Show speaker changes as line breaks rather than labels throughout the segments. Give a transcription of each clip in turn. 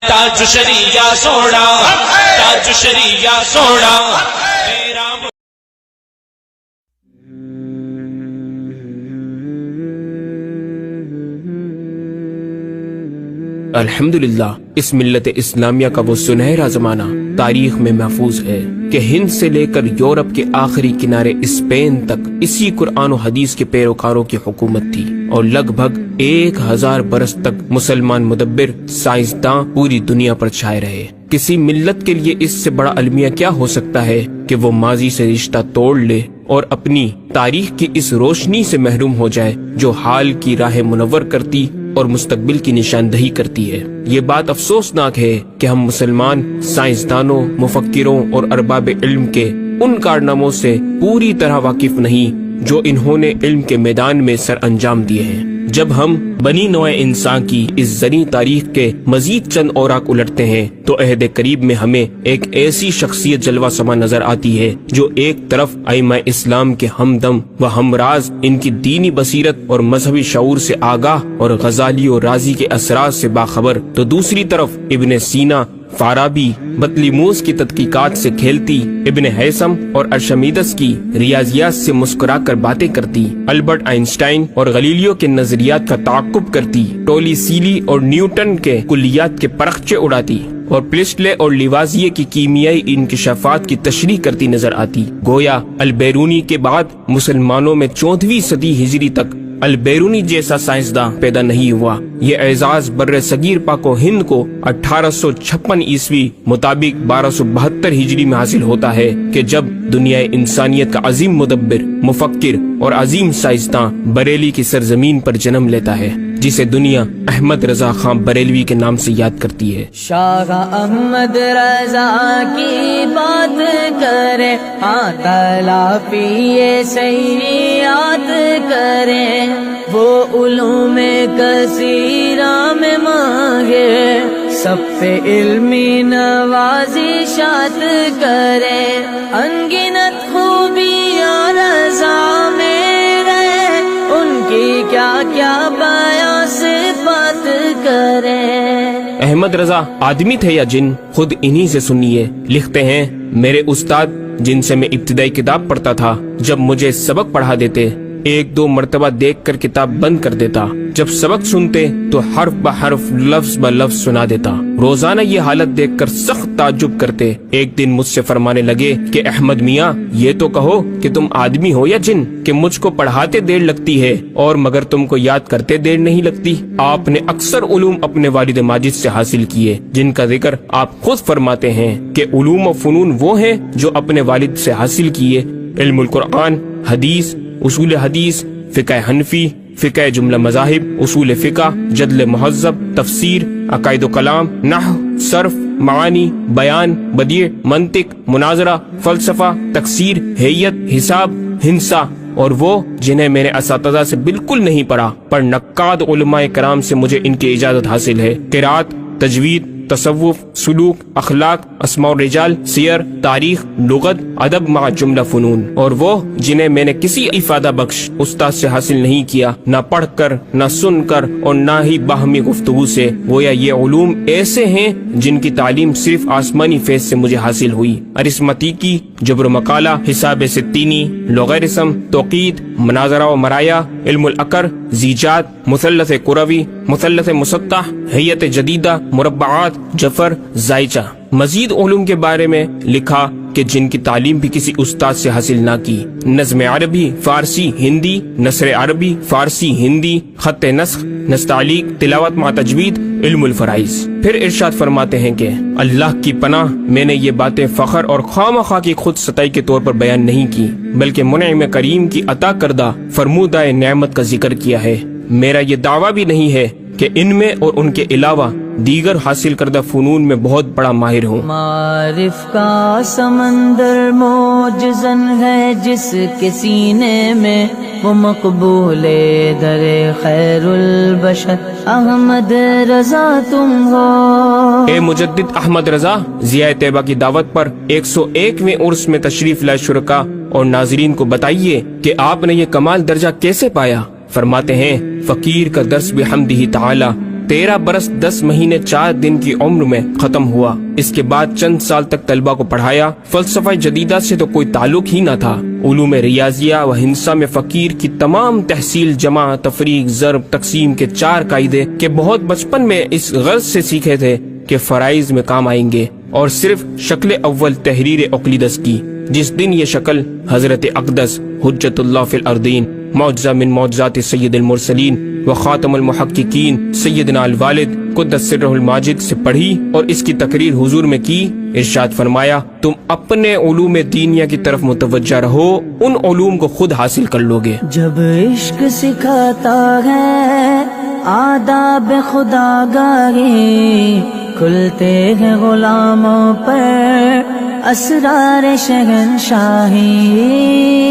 تاج شریعہ سوڑا، تاج شریعہ سوڑا میرا
الحمدللہ اس ملت اسلامیہ کا وہ سنہرا زمانہ تاریخ میں محفوظ ہے کہ ہند سے لے کر یورپ کے آخری کنارے اسپین تک اسی قرآن و حدیث کے پیروکاروں کی حکومت تھی، اور لگ بھگ 1000 برس تک مسلمان مدبر سائنسداں پوری دنیا پر چھائے رہے۔ کسی ملت کے لیے اس سے بڑا المیہ کیا ہو سکتا ہے کہ وہ ماضی سے رشتہ توڑ لے اور اپنی تاریخ کی اس روشنی سے محروم ہو جائے جو حال کی راہ منور کرتی اور مستقبل کی نشاندہی کرتی ہے۔ یہ بات افسوسناک ہے کہ ہم مسلمان سائنسدانوں، مفکروں اور ارباب علم کے ان کارناموں سے پوری طرح واقف نہیں جو انہوں نے علم کے میدان میں سر انجام دیے ہیں۔ جب ہم بنی نوع انسان کی اس زرعی تاریخ کے مزید چند اوراق الٹتے ہیں تو عہد قریب میں ہمیں ایک ایسی شخصیت جلوہ سما نظر آتی ہے جو ایک طرف ائمہ اسلام کے ہمدم و ہمراز، ان کی دینی بصیرت اور مذہبی شعور سے آگاہ اور غزالی و رازی کے اثرات سے باخبر، تو دوسری طرف ابن سینا، فارابی، بطلیموس کی تحقیقات سے کھیلتی، ابن ہیثم اور ارشمیدس کی ریاضیات سے مسکرا کر باتیں کرتی، البرٹ آئنسٹائن اور غلیلیو کے نظریات کا تعاقب کرتی، ٹولی سیلی اور نیوٹن کے کلیات کے پرخچے اڑاتی، اور پلسٹلے اور لیوازیے کی کیمیائی انکشافات کی تشریح کرتی نظر آتی۔ گویا البیرونی کے بعد مسلمانوں میں 14ویں صدی ہجری تک البیرونی جیسا سائنسداں پیدا نہیں ہوا۔ یہ اعزاز بر صغیر پاک و ہند کو 1856 عیسوی مطابق 1272 ہجری میں حاصل ہوتا ہے کہ جب دنیا انسانیت کا عظیم مدبر، مفکر اور عظیم سائنسداں بریلی کی سرزمین پر جنم لیتا ہے، جسے دنیا احمد رضا خان بریلوی کے نام سے یاد کرتی ہے۔
شاہ احمد رضا کی بات کرے، ہاں تلافی سیئات کرے، وہ علوم کثیرہ میں مانگے، سب پہ علمی نوازشات کرے، انگنت خوبیاں رضا میں رہے، ان کی کیا کیا بیان صفات کرے۔
احمد رضا آدمی تھے یا جن؟ خود انہی سے سنیے۔ لکھتے ہیں، میرے استاد جن سے میں ابتدائی کتاب پڑھتا تھا، جب مجھے سبق پڑھا دیتے 1-2 مرتبہ دیکھ کر کتاب بند کر دیتا، جب سبق سنتے تو حرف بحرف لفظ بلفظ سنا دیتا۔ روزانہ یہ حالت دیکھ کر سخت تعجب کرتے۔ ایک دن مجھ سے فرمانے لگے کہ احمد میاں، یہ تو کہو کہ تم آدمی ہو یا جن، کہ مجھ کو پڑھاتے دیر لگتی ہے اور مگر تم کو یاد کرتے دیر نہیں لگتی۔ آپ نے اکثر علوم اپنے والد ماجد سے حاصل کیے، جن کا ذکر آپ خود فرماتے ہیں کہ علوم و فنون وہ ہیں جو اپنے والد سے حاصل کیے: علم القرآن، حدیث، اصول حدیث، فقہ حنفی، فقہ جملہ مذاہب، اصول فقہ، جدل مہذب، تفسیر، عقائد و کلام، نحو، صرف، معانی، بیان، بدیع، منطق، مناظرہ، فلسفہ، تفسیر، حیت، حساب، ہندسہ، اور وہ جنہیں میں نے اساتذہ سے بالکل نہیں پڑھا، پر نقاد علماء کرام سے مجھے ان کی اجازت حاصل ہے: قرات، تجوید، تصوف، سلوک، اخلاق، اسماء الرجال، سیر، تاریخ، لغت، ادب مع جملہ فنون، اور وہ جنہیں میں نے کسی افادہ بخش استاد سے حاصل نہیں کیا، نہ پڑھ کر، نہ سن کر، اور نہ ہی باہمی گفتگو سے۔ گویا یہ علوم ایسے ہیں جن کی تعلیم صرف آسمانی فیض سے مجھے حاصل ہوئی: ارثمتیکی، جبر و مقالہ، حساب ستینی، لوغارثم، توقید، مناظرہ و مرایا، علم العقر، زیجات، مثلث قروی، مثلث مسطح، حیت جدیدہ، مربعات، جفر، زائچہ۔ مزید علوم کے بارے میں لکھا کہ جن کی تعلیم بھی کسی استاد سے حاصل نہ کی: نظم عربی، فارسی، ہندی، نثر عربی، فارسی، ہندی، خط نسخ، نستعلیق، تلاوت مع تجوید، علم الفرائض۔ پھر ارشاد فرماتے ہیں کہ اللہ کی پناہ، میں نے یہ باتیں فخر اور خواہ کی خود ستائی کے طور پر بیان نہیں کی، بلکہ منعم کریم کی عطا کردہ فرمودہ نعمت کا ذکر کیا ہے۔ میرا یہ دعویٰ بھی نہیں ہے کہ ان میں اور ان کے علاوہ دیگر حاصل کردہ فنون میں بہت بڑا ماہر ہوں۔
معارف کا سمندر موجزن ہے جس کے سینے میں، وہ مقبول در خیر البشر احمد رضا تم ہو۔
اے مجدد احمد رضا، ضیاء طیبہ کی دعوت پر 101ویں عرس میں تشریف لائے شرکا اور ناظرین کو بتائیے کہ آپ نے یہ کمال درجہ کیسے پایا۔ فرماتے ہیں، فقیر کا درس بحمدہ تعالی 13 برس 10 مہینے 4 دن کی عمر میں ختم ہوا۔ اس کے بعد چند سال تک طلبہ کو پڑھایا۔ فلسفہ جدیدہ سے تو کوئی تعلق ہی نہ تھا۔ علوم ریاضیہ و ہندسہ میں فقیر کی تمام تحصیل، جمع، تفریق، ضرب، تقسیم کے 4 قاعدے کہ بہت بچپن میں اس غرض سے سیکھے تھے کہ فرائض میں کام آئیں گے، اور صرف شکل اول تحریر اقلیدس کی، جس دن یہ شکل حضرت اقدس حجت اللہ فی الارضین، معجزہ من معجزات سید المرسلین و خاتم المحققین سیدنا الوالد قدس سرہ الماجد سے پڑھی اور اس کی تقریر حضور میں کی، ارشاد فرمایا تم اپنے علوم دینیہ کی طرف متوجہ رہو، ان علوم کو خود حاصل کر لو گے۔
جب عشق سکھاتا ہے آداب خدا گاہی، کھلتے ہیں غلاموں پر اسرار شہنشاہی۔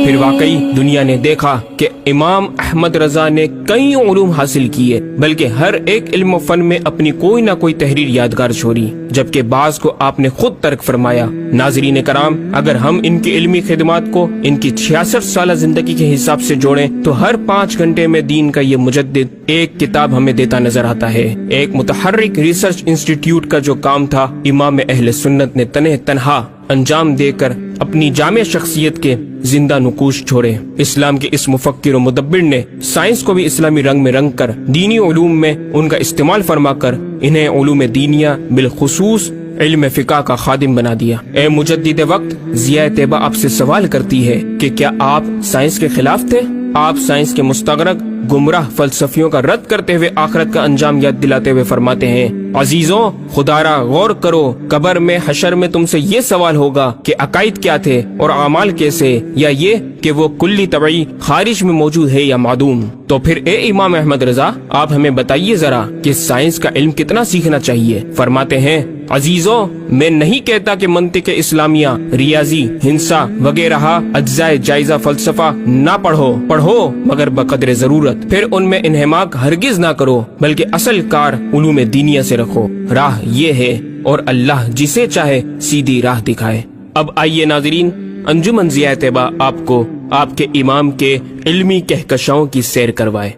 پھر واقعی دنیا نے دیکھا کہ امام احمد رضا نے کئی علوم حاصل کیے، بلکہ ہر ایک علم و فن میں اپنی کوئی نہ کوئی تحریر یادگار چھوڑی، جبکہ بعض کو آپ نے خود ترک فرمایا۔ ناظرین کرام، اگر ہم ان کی علمی خدمات کو ان کی 66 سالہ زندگی کے حساب سے جوڑیں تو ہر 5 گھنٹے میں دین کا یہ مجدد ایک کتاب ہمیں دیتا نظر آتا ہے۔ ایک متحرک ریسرچ انسٹیٹیوٹ کا جو کام تھا، امام اہل سنت نے تنہا انجام دے کر اپنی جامع شخصیت کے زندہ نقوش چھوڑے۔ اسلام کے اس مفکر و مدبر نے سائنس کو بھی اسلامی رنگ میں رنگ کر دینی علوم میں ان کا استعمال فرما کر انہیں علوم دینیہ بالخصوص علم فقہ کا خادم بنا دیا۔ اے مجدد وقت، ضیاء طیبہ آپ سے سوال کرتی ہے کہ کیا آپ سائنس کے خلاف تھے؟ آپ سائنس کے مستغرق گمراہ فلسفیوں کا رد کرتے ہوئے آخرت کا انجام یاد دلاتے ہوئے فرماتے ہیں، عزیزوں خدا را غور کرو، قبر میں حشر میں تم سے یہ سوال ہوگا کہ عقائد کیا تھے اور اعمال کیسے، یا یہ کہ وہ کلی طبعی خارج میں موجود ہے یا معدوم۔ تو پھر اے امام احمد رضا، آپ ہمیں بتائیے ذرا کہ سائنس کا علم کتنا سیکھنا چاہیے؟ فرماتے ہیں، عزیزوں میں نہیں کہتا کہ منطق اسلامیہ، ریاضی، ہندسہ وغیرہ اجزاء جائزہ فلسفہ نہ پڑھو مگر بقدر ضرورت، پھر ان میں انہماک ہرگز نہ کرو، بلکہ اصل کار علوم دینیہ سے رکھو۔ راہ یہ ہے اور اللہ جسے چاہے سیدھی راہ دکھائے۔ اب آئیے ناظرین، انجمن ضیاء طیبہ آپ کو آپ کے امام کے علمی کہکشاؤں کی سیر کروائے۔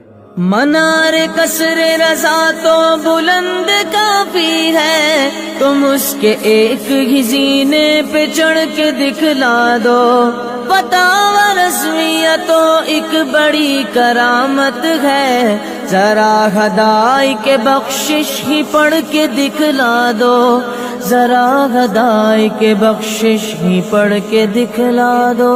منار قصر رضا تو بلند کافی ہے، تم اس کے ایک ہی زینے پہ چڑھ کے دکھلا دو، فتاوی رضویہ تو ایک بڑی کرامت ہے، ذرا ہدائی کے بخشش ہی پڑھ کے دکھلا دو، ذرا ہدائی کے بخشش ہی پڑھ کے دکھلا دو۔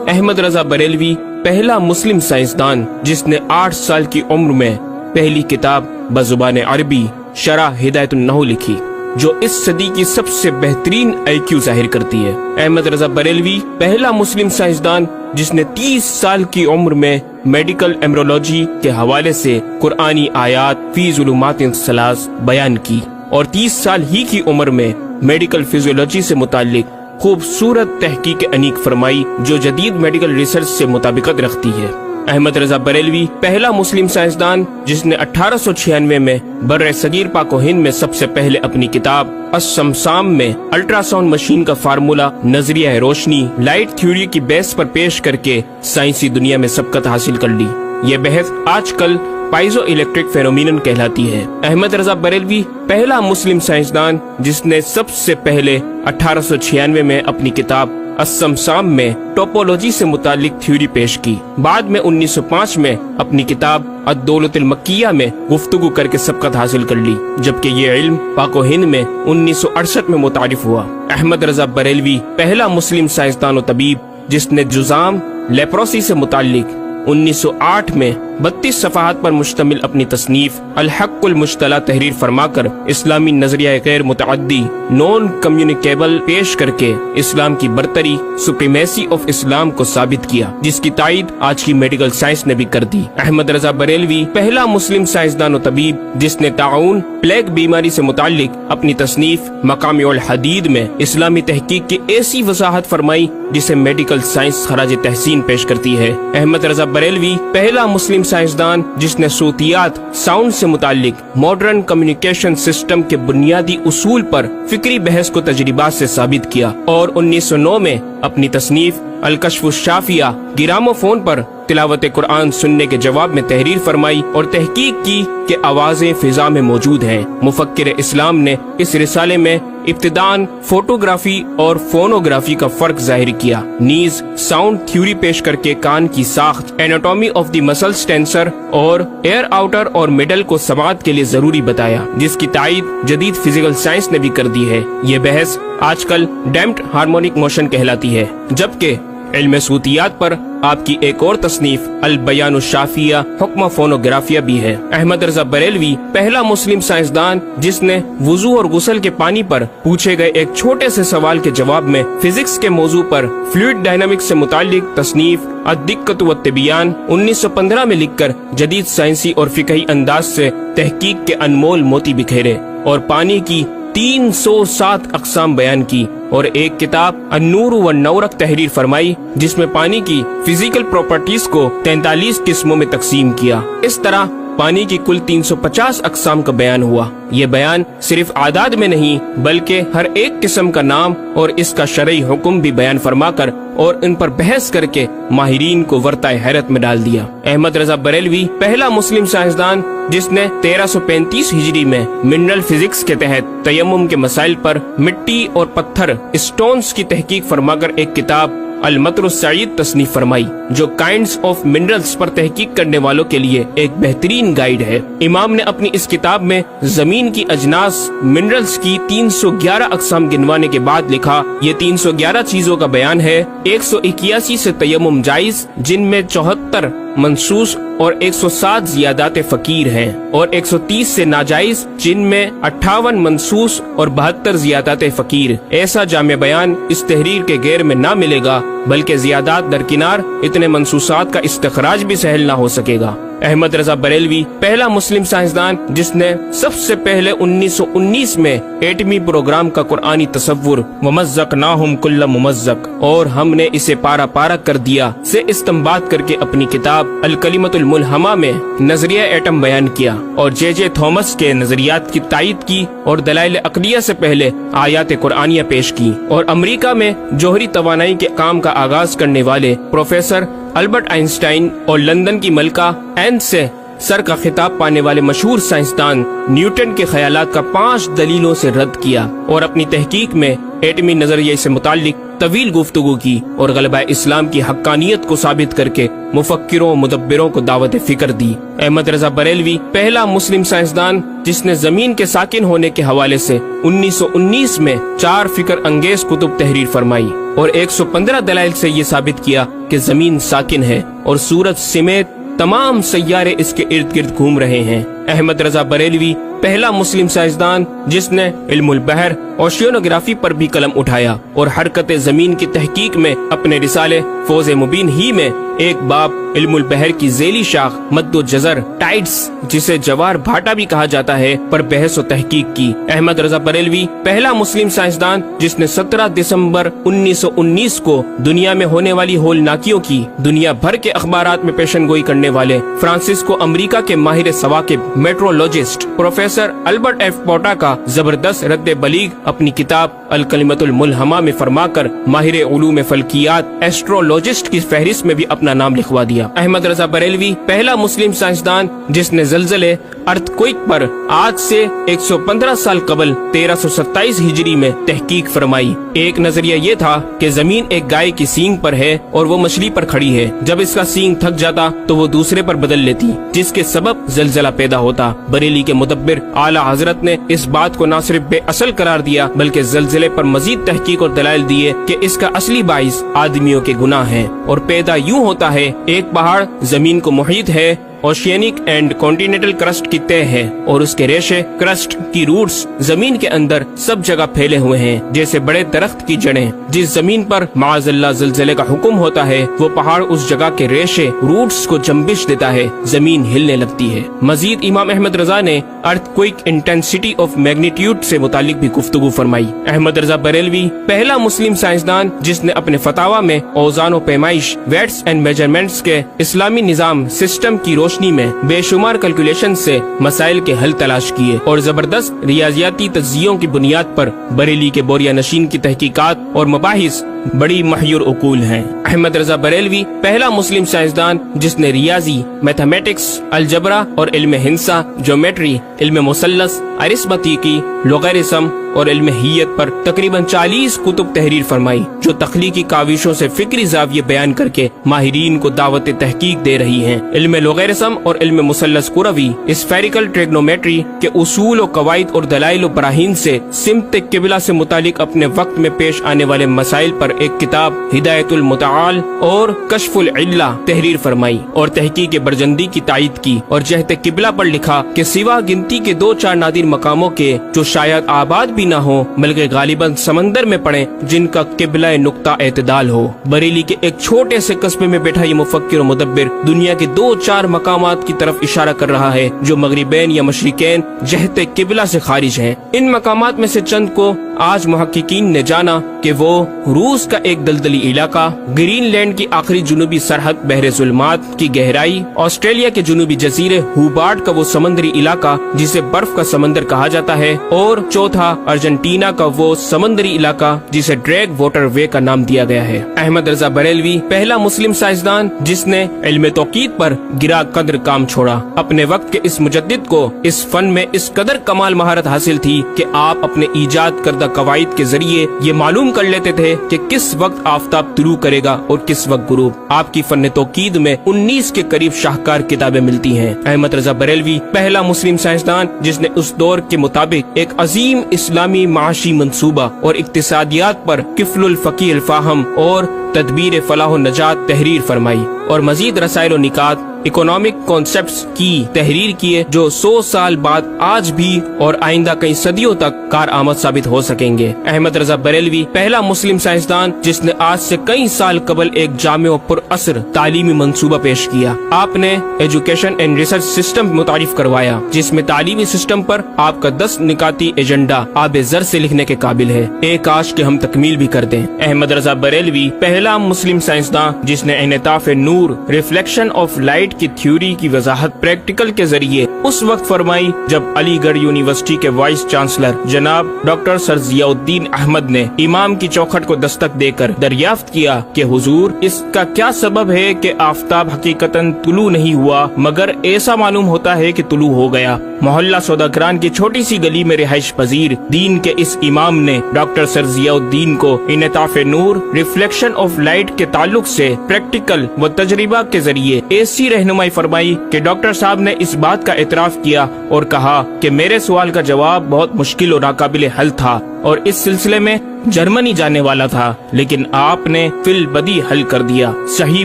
احمد رضا بریلوی پہلا مسلم سائنسدان جس نے 8 سال کی عمر میں پہلی کتاب بزبان عربی شرح ہدایت النحو لکھی، جو اس صدی کی سب سے بہترین IQ ظاہر کرتی ہے۔ احمد رضا بریلوی پہلا مسلم سائنسدان جس نے 30 سال کی عمر میں میڈیکل ایمرولوجی کے حوالے سے قرآنی آیات فی ظلمات ثلاث بیان کی، اور 30 سال ہی کی عمر میں میڈیکل فزیولوجی سے متعلق خوبصورت تحقیق انیق فرمائی، جو جدید میڈیکل ریسرچ سے مطابقت رکھتی ہے۔ احمد رضا بریلوی پہلا مسلم سائنسدان جس نے 1896 میں بر صغیر پاک و ہند میں سب سے پہلے اپنی کتاب السمسام میں الٹرا ساؤنڈ مشین کا فارمولا نظریہ روشنی لائٹ تھیوری کی بیس پر پیش کر کے سائنسی دنیا میں سبقت حاصل کر لی۔ یہ بحث آج کل پائزو الیکٹرک فینومینن کہلاتی ہے۔ احمد رضا بریلوی پہلا مسلم سائنسدان جس نے سب سے پہلے 1896 میں اپنی کتاب السمسام میں ٹوپولوجی سے متعلق تھیوری پیش کی۔ بعد میں 1905 میں اپنی کتاب الدولۃ المکیہ میں گفتگو کر کے سبقت حاصل کر لی، جبکہ یہ علم پاک و ہند میں 1968 میں متعارف ہوا۔ احمد رضا بریلوی پہلا مسلم سائنسدان و طبیب جس نے جزام لیپروسی سے متعلق 1908 میں 32 صفحات پر مشتمل اپنی تصنیف الحق المجتلی تحریر فرما کر اسلامی نظریہ غیر متعدی نون کمیونیکیبل پیش کر کے اسلام کی برتری سپریمیسی آف اسلام کو ثابت کیا، جس کی تائید آج کی میڈیکل سائنس نے بھی کر دی۔ احمد رضا بریلوی پہلا مسلم سائنسدان و طبیب جس نے طاعون پلیگ بیماری سے متعلق اپنی تصنیف مقامع الحدید میں اسلامی تحقیق کی ایسی وضاحت فرمائی جسے میڈیکل سائنس خراج تحسین پیش کرتی ہے۔ احمد رضا بریلوی پہلا مسلم سائنسدان جس نے صوتیات ساؤنڈ سے متعلق ماڈرن کمیونیکیشن سسٹم کے بنیادی اصول پر فکری بحث کو تجربات سے ثابت کیا، اور 1909 میں اپنی تصنیف الکشف الشافیہ گراموفون پر तिलावत कुरान सुनने के जवाब में तहरीर फरमाई और तहकीक की कि आवाजें फिजा में मौजूद हैं। मुफक्किर इस्लाम ने इस रिसाले में इब्तिदान फोटोग्राफी और फोनोग्राफी का फर्क जाहिर किया, नीज साउंड थ्योरी पेश करके कान की साख्त, anatomy of the muscles tensor और एयर आउटर और मिडल को समाअत के लिए जरूरी बताया, जिसकी तायीद जदीद फिजिकल साइंस ने भी कर दी है। ये बहस आजकल डैम्प्ड हार्मोनिक मोशन कहलाती है। जबकि इल्म सूतियात पर आपकी एक और तसनीफ अल बयान शाफिया हुक्म फोनोग्राफिया भी है। अहमद रजा बरेलवी पहला मुस्लिम साइंसदान जिसने वुजू और गुसल के पानी पर पूछे गए एक छोटे से सवाल के जवाब में फिजिक्स के मौजू पर फ्लूइड डायनामिक्स से मुताल्लिक तसनीफ अद्दिक्कत व तिबियान 1915 में लिखकर जदीद साइंसी और फिकही अंदाज से तहकीक के अनमोल मोती बिखेरे और पानी की 307 अक़साम बयान की और एक किताब अन्नूर व नौरक तहरीर फरमाई जिसमें पानी की फिजिकल प्रॉपर्टीज को 43 किस्मों में तकसीम किया। इस तरह पानी की कुल 350 अक़साम का बयान हुआ। ये बयान सिर्फ आदाद में नहीं बल्कि हर एक किस्म का नाम और इसका शरई हुक्म भी बयान फरमाकर और इन पर बहस करके माहिरीन को वर्ताए हैरत में डाल दिया। अहमद रजा बरेलवी पहला मुस्लिम साइंसदान जिसने 1335 हिजरी में मिनरल फिजिक्स के तहत तयम्मुम के मसाइल पर मिट्टी और पत्थर स्टोन्स की तहकीक फरमाकर एक किताब अल मतरुस सईद तसनीफ फरमाई, जो काइंड्स ऑफ मिनरल्स पर तहकीक करने वालों के लिए एक बेहतरीन गाइड है। इमाम ने अपनी इस किताब में जमीन की अजनास मिनरल्स की 311 अक़साम गिनवाने के बाद लिखा, ये 311 चीजों का बयान है। 181 से तयम्मुम जायज जिनमें 74 मंसूस और 107 जियादात फकीर हैं और 130 से नाजायज जिनमें 58 मंसूस और 72 जियादात फकीर। ऐसा जामे बयान इस तहरीर के गैर में ना मिलेगा बल्कि जियादात दरकिनार इतने मंसूसात का इस्तखराज भी सहल ना हो सकेगा। अहमद रजा बरेलवी पहला मुस्लिम साइंसदान जिसने सबसे पहले 1919 में एटमी प्रोग्राम का कुरानी तसव्वुर वमज़्ज़क़नाहुम कुल्ल मुमज़्ज़क़ और हमने इसे पारा पारा कर दिया से इस्तिंबात करके अपनी किताब अल कलिमतुल मुल्हमा में नजरिया एटम बयान किया और जे थॉमस के नजरियात की तायीद की और दलाइल अक़लिया से पहले आयात कुरानिया पेश की और अमरीका में जोहरी तवानाई के काम का आगाज करने वाले प्रोफेसर अल्बर्ट आइंस्टाइन और लंदन की मलका एन से सर का खिताब पाने वाले मशहूर साइंसदान न्यूटन के ख्यालात का 5 दलीलों से रद्द किया और अपनी तहकीक में एटमी नजरिए से मुताल्लिक तवील गुफ्तगू की और गलबा इस्लाम की हक्कानियत को साबित करके मुफक्किरों मुदब्बिरों को दावत फिक्र दी। अहमद रजा बरेलवी पहला मुस्लिम साइंसदान जिसने जमीन के साकिन होने के हवाले से 1919 में 4 फिक्र अंगेज कुतुब तहरीर फरमाई और 115 दलाइल से ये साबित किया कि जमीन साकिन है और सूरज समेत तमाम सैयारे इसके इर्द गिर्द घूम रहे हैं। अहमद रजा बरेलवी पहला मुस्लिम साइंसदान जिसने इल्मुल बहर ओशियोनोग्राफी पर भी कलम उठाया और हरकत जमीन की तहकीक में अपने रिसाले फौज मुबीन ही में एक बाब इल्मुल बहर की झेली शाख मद्दो जजर टाइड्स जिसे जवार भाटा भी कहा जाता है पर बहस और तहकीक की। अहमद रजा बरेलवी पहला मुस्लिम साइंसदान जिसने 17 दिसंबर 1919 को दुनिया में होने वाली होलनाकियों की दुनिया भर के अखबारात में पेशनगोई करने वाले फ्रांसिस्को अमेरिका के माहिर सवाकिब मेट्रोलॉजिस्ट प्रोफेसर अल्बर्ट एफ पोटा का जबरदस्त रद्द बलीग अपनी किताब अल कलिमतुल मुल्हमा में फरमाकर माहिर उलूम फल्कियात एस्ट्रोलॉजिस्ट की फहरिस्त में भी अपना नाम लिखवा दिया। अहमद रजा बरेलवी पहला मुस्लिम साइंसदान जिसने ज़लज़ले अर्थक्वेक पर आज से 115 साल कबल 1327 हिजरी में तहकीक फरमाई। एक नजरिया ये था कि जमीन एक गाय की सींग पर है और वो मछली पर खड़ी है। जब इसका सींग थक जाता तो वो दूसरे पर बदल लेती जिसके सबब ज़लज़ला पैदा होता। बरेली के मुदब्बिर आला हजरत ने इस बात को न सिर्फ बेअसल करार दिया बल्कि ज़लज़ले पर मजीद तहकीक और दलाइल दिए कि इसका असली बाइस आदमियों के गुनाह है और पैदा यूँ होता है, एक पहाड़ जमीन को मुहीत है, ओशियनिक एंड कॉन्टिनेंटल क्रस्ट की तय है और उसके रेशे क्रस्ट की रूट्स जमीन के अंदर सब जगह फैले हुए हैं जैसे बड़े दरख्त की जड़ें। जिस जमीन पर माअज़ल्लाह ज़लज़ले का हुक्म होता है वो पहाड़ उस जगह के रेशे रूट्स को जंबिश देता है, जमीन हिलने लगती है। मजीद इमाम अहमद रजा ने अर्थक्वेक इंटेंसिटी ऑफ मैग्नीट्यूड से मुतालिक भी गुफ्तगू फरमाई। अहमद रजा बरेलवी पहला मुस्लिम साइंसदान जिसने अपने फतावा में औज़ान व पैमाइश वेट्स एंड मेजरमेंट्स के इस्लामी निजाम सिस्टम की रोशनी में बेशुमार कैलकुलेशन से मसाइल के हल तलाश किए और जबरदस्त रियाजियाती तज्जियों की बुनियाद पर बरेली के बोरिया नशीन की तहकीकात और मबाहिस बड़ी महयूर उकूल हैं। अहमद रजा बरेलवी पहला मुस्लिम साइंसदान जिसने रियाजी, मैथमेटिक्स, अलजबरा और इल्म हिंसा, ज्योमेट्री, इल्म मुसल्लस, अरिस्मतीकी, लोगरिस्म और इल्म हियत पर तकरीबन 40 कुतुब तहरीर फरमाई, जो तख्लीकी काविशों से फिक्री जाविये बयान करके माहिरीन को दावत तहकीक दे रही हैं। इल्म लोगरिस्म और इल्म मुसल्लस कुरवी, स्फेरिकल ट्रिग्नोमेट्री के उसूल और कवायद और दलाइल और बराहीन से सिमत किबला से मुतालिक अपने वक्त में पेश आने वाले मसाइल पर एक किताब हिदायतुल मुतआल और कश्फुल इल्ला तहरीर फरमाई और तहकीक बरजंदी की तायद की और जहत किबला पर लिखा कि सिवा गिनती के 2-4 नादिर मकामों के जो शायद आबाद भी न हो बल्कि गालिबन समंदर में पड़े, जिनका किबला नुक्ता एतदाल हो। बरेली के एक छोटे से कस्बे में बैठा ये मुफक्किर और मुदब्बिर दुनिया के 2-4 मकामात की तरफ इशारा कर रहा है जो मगरिबैन या मशरिकैन जहते किबला से खारिज हैं। इन मकामात में से चंद को आज मुहक्किकीन ने जाना कि वो रूस का एक दलदली इलाका, ग्रीनलैंड की आखिरी जुनूबी सरहद बहरे जुल्मात की गहराई, ऑस्ट्रेलिया के जुनूबी जजीरे हुबार्ट का वो समंदरी इलाका जिसे बर्फ का समंदर कहा जाता है, और चौथा अर्जेंटीना का वो समंदरी इलाका जिसे ड्रैग वाटर वे का नाम दिया गया है। अहमद रजा बरेलवी पहला मुस्लिम साइंसदान जिसने इल्म तौकीद पर गिरा कदर काम छोड़ा। अपने वक्त के इस मुजद्दिद को इस फन में इस कदर कमाल महारत हासिल थी कि आप अपने ईजाद करदा कवायद के जरिए ये मालूम कर लेते थे कि किस वक्त आफताब तुलू करेगा और किस वक्त गुरूब। आपकी फन तौकीद में 19 के करीब शाहकार किताबें मिलती हैं। अहमद रजा बरेलवी पहला मुस्लिम साइंसदान जिसने उस दौर के मुताबिक एक अजीम इस्लामी माशी मंसूबा और इक्तिसादियात पर किफलुल फकीह फाहम और तदबीर फलाह नजात तहरीर फरमाई और मजीद रसाइल और निकात इकोनॉमिक कॉन्सेप्ट्स की तहरीर किए जो 100 साल बाद आज भी और आइंदा कई सदियों तक कार आमद साबित हो सकेंगे। अहमद रजा बरेलवी पहला मुस्लिम साइंसदान जिसने आज से कई साल कबल एक जामे और पुरअसर तालीमी मंसूबा पेश किया। आपने एजुकेशन एंड रिसर्च सिस्टम मुतारिफ करवाया जिसमें तालीमी सिस्टम पर आपका 10 निकाती एजेंडा आबे ज़र से लिखने के काबिल है। एक काश के हम तकमील भी कर दें। अहमद रजा बरेलवी पहला मुस्लिम साइंसदान जिसने इनताफ नूर, रिफ्लेक्शन ऑफ लाइट की थ्योरी की वजाहत प्रैक्टिकल के जरिए उस वक्त फरमाई जब अलीगढ़ यूनिवर्सिटी के वाइस चांसलर जनाब डॉक्टर सर जियाउद्दीन अहमद ने इमाम की चौखट को दस्तक देकर दरियाफ्त किया कि हुजूर इसका क्या सबब है कि आफताब हकीकतन तुलू नहीं हुआ मगर ऐसा मालूम होता है कि तुलू हो गया। मोहल्ला सौदागरान की छोटी सी गली में रिहाइश पजीर दीन के इस इमाम ने डॉक्टर सर जियाउद्दीन को इनताफ नूर, रिफ्लेक्शन ऑफ लाइट के ताल्लुक से प्रैक्टिकल व तजरिबा के जरिए ऐसी रहनुमाई फरमाई कि डॉक्टर साहब ने इस बात का एतराफ किया और कहा कि मेरे सवाल का जवाब बहुत मुश्किल और नाकाबिल हल था और इस सिलसिले में जर्मनी जाने वाला था, लेकिन आपने फिल बदी हल कर दिया। सही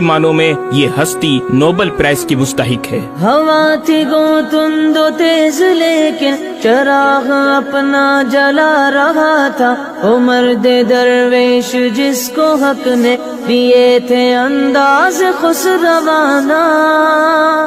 मानों में ये हस्ती नोबेल प्राइज की मुस्तहिक है।
हवा थी गोतुंदो तेज लेकिन चराग अपना जला रहा था, उमर दे दरवेश जिसको हक ने दिए थे अंदाज खुसरवाना।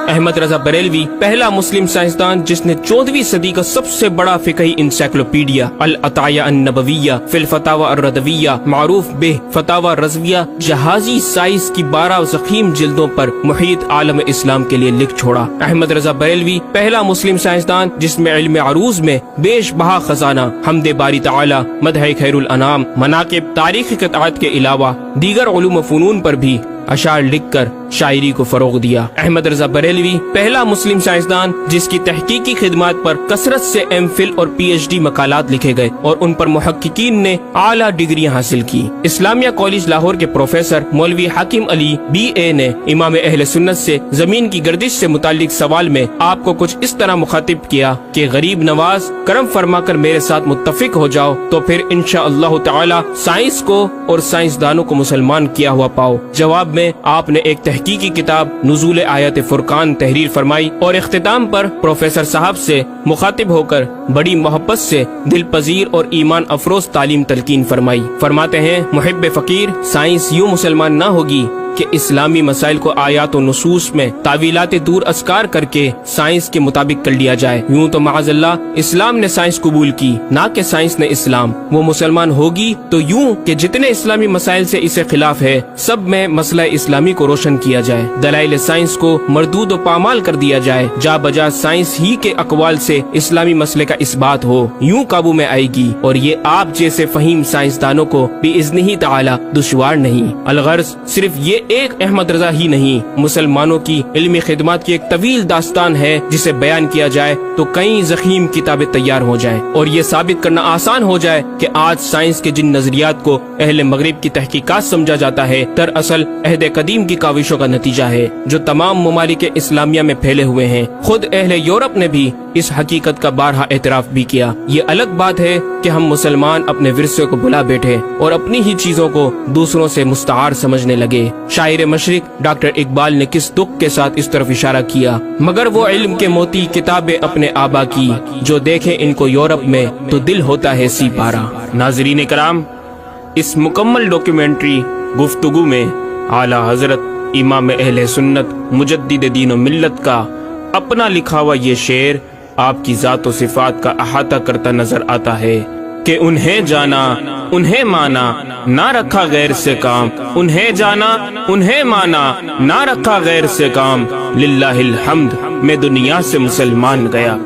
अहमद रजा बरेलवी पहला मुस्लिम साइंसदान जिसने 14वीं सदी का सबसे बड़ा फिकही इंसाइक्लोपीडिया अल अताया अन नबविया फिल फतावा अर रदविया मारूफ बे फतावा रजविया जहाजी साइज की 12 ज़ख़ीम जिल्दों पर मुहीत आलम इस्लाम के लिए लिख छोड़ा। अहमद रजा बरेलवी पहला मुस्लिम साइंसदान जिसमें इल्म अरूज में बेश बहा खजाना हमदे बारी ताला, मदह खैरुल अनाम, मनाकिब, तारीख़ क़िताअत के अलावा दीगर उलूम फ़नून पर भी अशार लिखकर शायरी को फरोग दिया। अहमद रजा बरेलवी पहला मुस्लिम साइंसदान जिसकी तहकीकी खिदमात पर कसरत से एमफिल और पीएचडी मकालात लिखे गए और उन पर मुहक्किकीन ने आला डिग्रियां हासिल की। इस्लामिया कॉलेज लाहौर के प्रोफेसर मौलवी हाकिम अली BA ने इमाम अहले सुन्नत से जमीन की गर्दिश से मुतालिक सवाल में आपको कुछ इस तरह मुखातिब किया कि गरीब नवाज करम फरमा कर मेरे साथ मुत्तफिक हो जाओ तो फिर इंशाअल्लाह ताला साइंस को और साइंसदानों को मुसलमान किया हुआ पाओ। जवाब में आपने एक तहकीकी किताब नुज़ूल आयत फुरकान तहरीर फरमाई और इख्तिताम पर प्रोफेसर साहब से मुखातिब होकर बड़ी मोहब्बत से दिल पजीर और ईमान अफरोज तालीम तलकीन फरमाई। फरमाते हैं मुहिब्बे फकीर साइंस यूं मुसलमान न होगी کہ اسلامی مسائل کو آیات و نصوص میں تعویلات دور اسکار کر کے سائنس کے مطابق کر لیا جائے۔ یوں تو معاذ اللہ اسلام نے سائنس قبول کی، نہ کہ سائنس نے اسلام۔ وہ مسلمان ہوگی تو یوں کہ جتنے اسلامی مسائل سے اسے خلاف ہے سب میں مسئلہ اسلامی کو روشن کیا جائے، دلائل سائنس کو مردود و پامال کر دیا جائے، جا بجا سائنس ہی کے اقوال سے اسلامی مسئلے کا اثبات ہو، یوں قابو میں آئے گی۔ اور یہ آپ جیسے فہیم سائنسدانوں کو بِإِذْنِهِ تعالی دشوار نہیں۔ الغرض صرف یہ ایک احمد رضا ہی نہیں، مسلمانوں کی علمی خدمات کی ایک طویل داستان ہے جسے بیان کیا جائے تو کئی ضخیم کتابیں تیار ہو جائیں اور یہ ثابت کرنا آسان ہو جائے کہ آج سائنس کے جن نظریات کو اہل مغرب کی تحقیقات سمجھا جاتا ہے دراصل عہد قدیم کی کاوشوں کا نتیجہ ہے جو تمام ممالک اسلامیہ میں پھیلے ہوئے ہیں۔ خود اہل یورپ نے بھی اس حقیقت کا بارہا اعتراف بھی کیا۔ یہ الگ بات ہے کہ ہم مسلمان اپنے ورثے کو بلا بیٹھے اور اپنی ہی چیزوں کو دوسروں سے مستعار سمجھنے لگے۔ شاعر مشرق ڈاکٹر اقبال نے کس دکھ کے ساتھ اس طرف اشارہ کیا، مگر وہ علم کے موتی کتابیں اپنے آبا کی، جو دیکھے ان کو یورپ میں تو دل ہوتا ہے سی پارا۔ ناظرین کرام، اس مکمل ڈاکیومنٹری گفتگو میں اعلیٰ حضرت امام اہل سنت مجدد دین و ملت کا اپنا لکھا ہوا یہ شعر آپ کی ذات و صفات کا احاطہ کرتا نظر آتا ہے کہ انہیں جانا انہیں مانا نہ رکھا غیر سے کام، انہیں جانا انہیں مانا نہ رکھا غیر سے کام، للہ الحمد میں دنیا سے مسلمان گیا۔